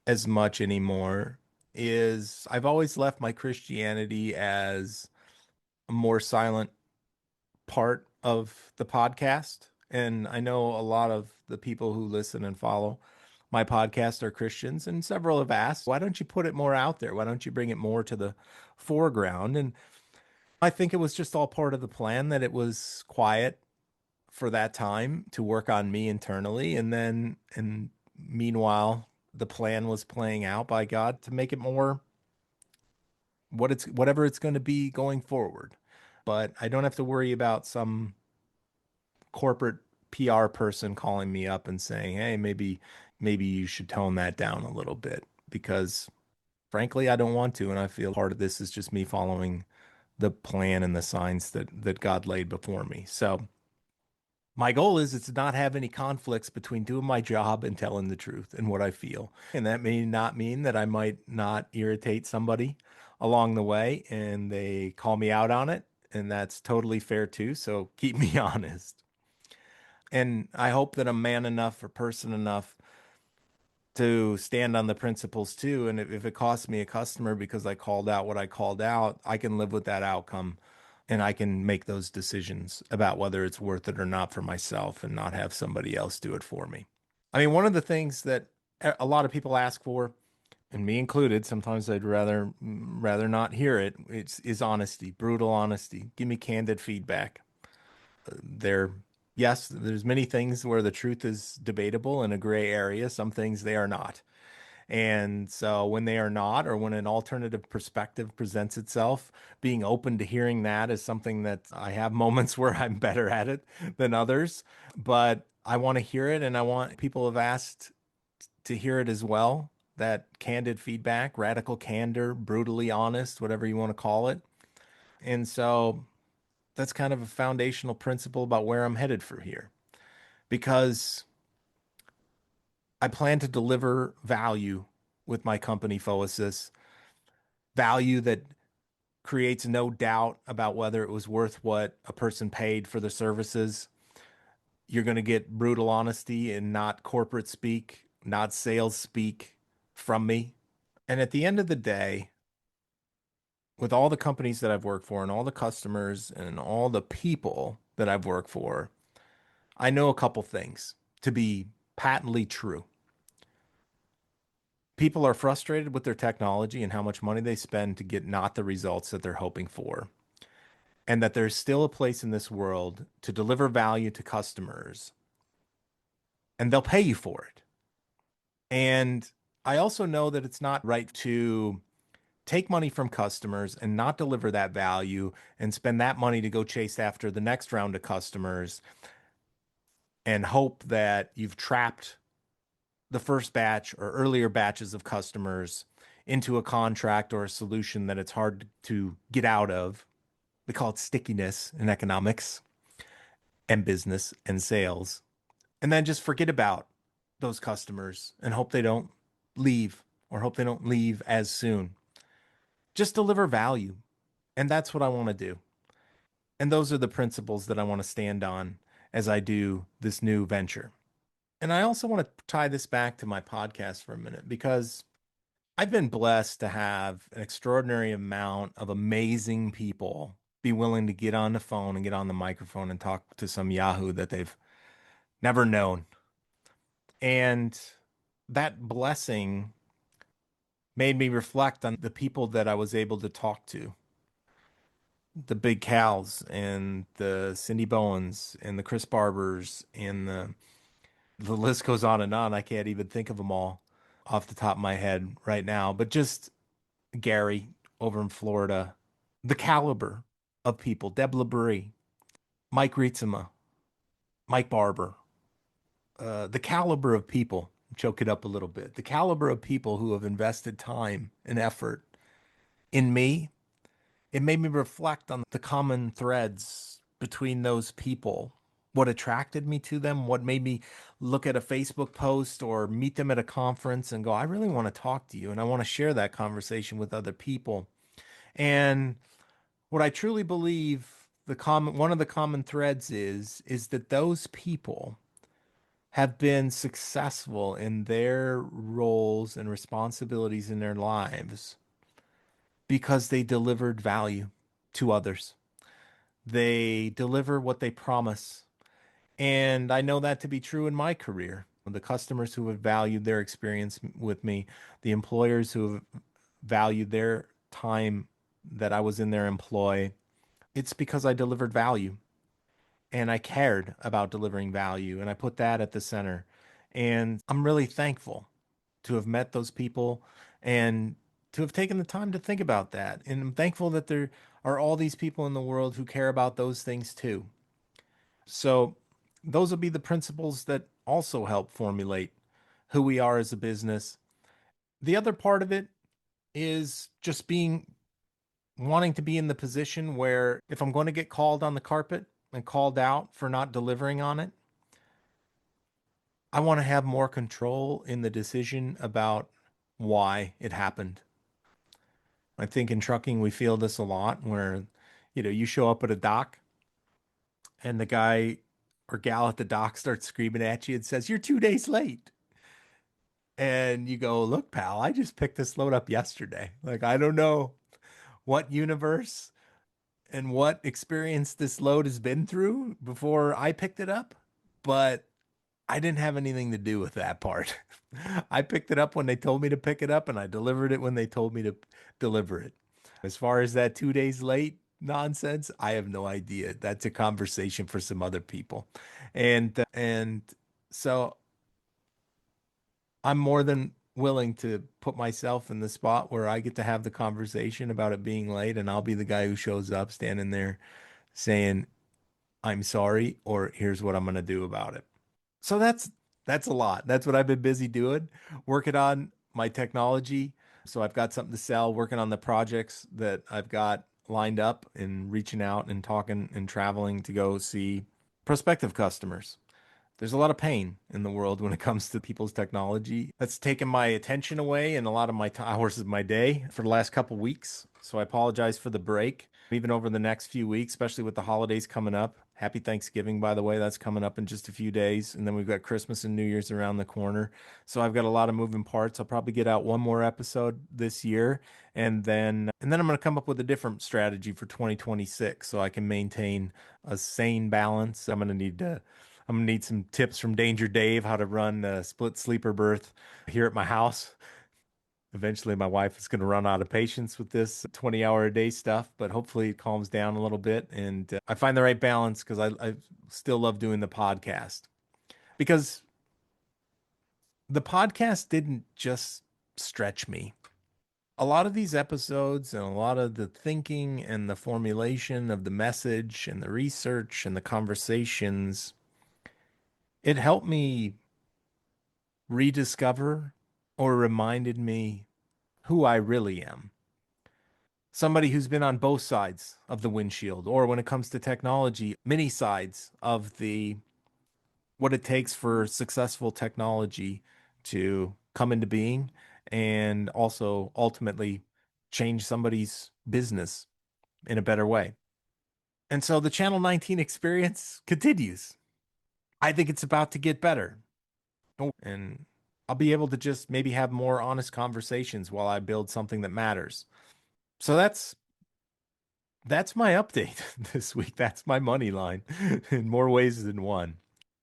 as much anymore is I've always left my Christianity as a more silent part of the podcast. And I know a lot of the people who listen and follow my podcast are Christians, and several have asked, why don't you put it more out there? Why don't you bring it more to the foreground? And I think it was just all part of the plan that it was quiet for that time to work on me internally. And meanwhile, the plan was playing out by God to make it more whatever it's going to be going forward. But I don't have to worry about some corporate PR person calling me up and saying, "Hey, maybe you should tone that down a little bit," because frankly, I don't want to, and I feel part of this is just me following the plan and the signs that God laid before me. So my goal is to not have any conflicts between doing my job and telling the truth and what I feel. And that may not mean that I might not irritate somebody along the way and they call me out on it. And that's totally fair too. So keep me honest. And I hope that I'm man enough or person enough to stand on the principles too. And if it costs me a customer because I called out what I called out, I can live with that outcome and I can make those decisions about whether it's worth it or not for myself and not have somebody else do it for me. I mean, one of the things that a lot of people ask for, and me included, sometimes I'd rather not hear it, is honesty, brutal honesty. Give me candid feedback. There, yes, there's many things where the truth is debatable in a gray area. Some things they are not. And so when they are not, or when an alternative perspective presents itself, being open to hearing that is something that I have moments where I'm better at it than others. But I want to hear it, and I want people have asked to hear it as well. That candid feedback, radical candor, brutally honest, whatever you want to call it. And so that's kind of a foundational principle about where I'm headed for here. Because I plan to deliver value with my company, Phoesis, value that creates no doubt about whether it was worth what a person paid for the services. You're going to get brutal honesty and not corporate speak, not sales speak from me. And at the end of the day, with all the companies that I've worked for and all the customers and all the people that I've worked for, I know a couple things to be patently true. People are frustrated with their technology and how much money they spend to get not the results that they're hoping for. And that there's still a place in this world to deliver value to customers, and they'll pay you for it. And I also know that it's not right to take money from customers and not deliver that value and spend that money to go chase after the next round of customers and hope that you've trapped the first batch or earlier batches of customers into a contract or a solution that it's hard to get out of. We call it stickiness in economics and business and sales. And then just forget about those customers and hope they don't leave or hope they don't leave as soon. Just deliver value. And that's what I want to do. And those are the principles that I want to stand on as I do this new venture. And I also want to tie this back to my podcast for a minute because I've been blessed to have an extraordinary amount of amazing people be willing to get on the phone and get on the microphone and talk to some Yahoo that they've never known. And that blessing made me reflect on the people that I was able to talk to. The Big Cals and the Cindy Bowens and the Chris Barbers and the list goes on and on. I can't even think of them all off the top of my head right now, but just Gary over in Florida, the caliber of people, Deb LeBrie, Mike Rietzema, Mike Barber, the caliber of people, choke it up a little bit, the caliber of people who have invested time and effort in me. It made me reflect on the common threads between those people, what attracted me to them, what made me look at a Facebook post or meet them at a conference and go, I really want to talk to you and I want to share that conversation with other people. And what I truly believe one of the common threads is that those people have been successful in their roles and responsibilities in their lives because they delivered value to others. They deliver what they promise. And I know that to be true in my career. The customers who have valued their experience with me, the employers who have valued their time that I was in their employ, it's because I delivered value and I cared about delivering value and I put that at the center. And I'm really thankful to have met those people and to have taken the time to think about that. And I'm thankful that there are all these people in the world who care about those things too. So those will be the principles that also help formulate who we are as a business. The other part of it is just wanting to be in the position where if I'm going to get called on the carpet and called out for not delivering on it, I want to have more control in the decision about why it happened. I think in trucking, we feel this a lot where, you show up at a dock and the guy or gal at the dock starts screaming at you and says, "You're 2 days late." And you go, "Look, pal, I just picked this load up yesterday. Like, I don't know what universe and what experience this load has been through before I picked it up, but I didn't have anything to do with that part. I picked it up when they told me to pick it up, and I delivered it when they told me to deliver it. As far as that 2 days late nonsense, I have no idea. That's a conversation for some other people. And so I'm more than willing to put myself in the spot where I get to have the conversation about it being late, and I'll be the guy who shows up standing there saying, "I'm sorry," or "Here's what I'm going to do about it." So that's a lot. That's what I've been busy doing, working on my technology. So I've got something to sell, working on the projects that I've got lined up, and reaching out and talking and traveling to go see prospective customers. There's a lot of pain in the world when it comes to people's technology. That's taken my attention away and a lot of my hours of my day for the last couple weeks. So I apologize for the break. Even over the next few weeks, especially with the holidays coming up. Happy Thanksgiving, by the way. That's coming up in just a few days. And then we've got Christmas and New Year's around the corner. So I've got a lot of moving parts. I'll probably get out one more episode this year. And then I'm going to come up with a different strategy for 2026 so I can maintain a sane balance. I'm going to need some tips from Danger Dave, how to run a split sleeper berth here at my house. Eventually, my wife is going to run out of patience with this 20-hour-a-day stuff, but hopefully it calms down a little bit. And I find the right balance because I still love doing the podcast. Because the podcast didn't just stretch me. A lot of these episodes and a lot of the thinking and the formulation of the message and the research and the conversations, it helped me rediscover or reminded me who I really am. Somebody who's been on both sides of the windshield, or when it comes to technology, many sides of what it takes for successful technology to come into being and also ultimately change somebody's business in a better way. And so the Channel 19 experience continues. I think it's about to get better. And I'll be able to just maybe have more honest conversations while I build something that matters. So that's my update this week. That's my money line in more ways than one.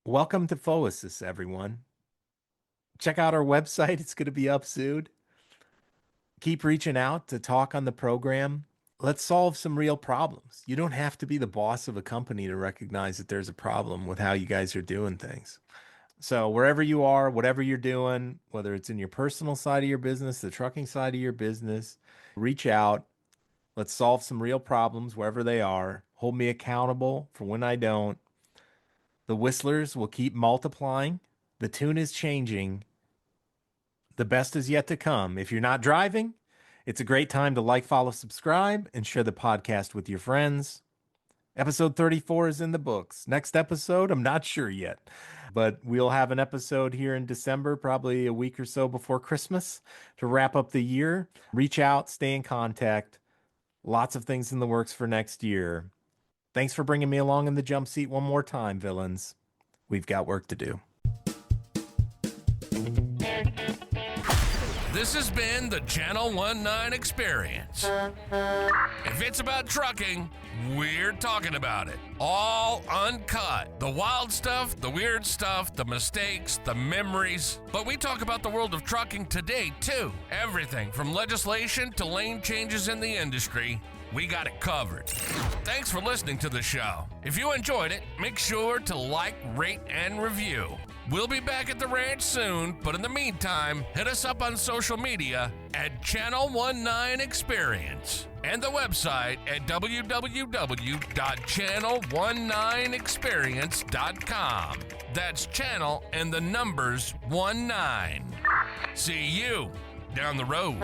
Welcome to Phoesis, everyone. Check out our website. It's going to be up soon. Keep reaching out to talk on the program. Let's solve some real problems. You don't have to be the boss of a company to recognize that there's a problem with how you guys are doing things. So wherever you are, whatever you're doing, whether it's in your personal side of your business, the trucking side of your business, reach out. Let's solve some real problems wherever they are. Hold me accountable for when I don't. The whistlers will keep multiplying. The tune is changing. The best is yet to come. If you're not driving, it's a great time to like, follow, subscribe, and share the podcast with your friends. Episode 34 is in the books. Next episode, I'm not sure yet, but we'll have an episode here in December, probably a week or so before Christmas, to wrap up the year. Reach out, stay in contact. Lots of things in the works for next year. Thanks for bringing me along in the jump seat one more time, villains. We've got work to do. This has been the Channel 19 Experience. If it's about trucking, we're talking about it. All uncut. The wild stuff, the weird stuff, the mistakes, the memories. But we talk about the world of trucking today, too. Everything from legislation to lane changes in the industry. We got it covered. Thanks for listening to the show. If you enjoyed it, make sure to like, rate, and review. We'll be back at the ranch soon, but in the meantime, hit us up on social media at Channel 19 Experience and the website at www.channel19experience.com. That's channel and the numbers 19. See you down the road.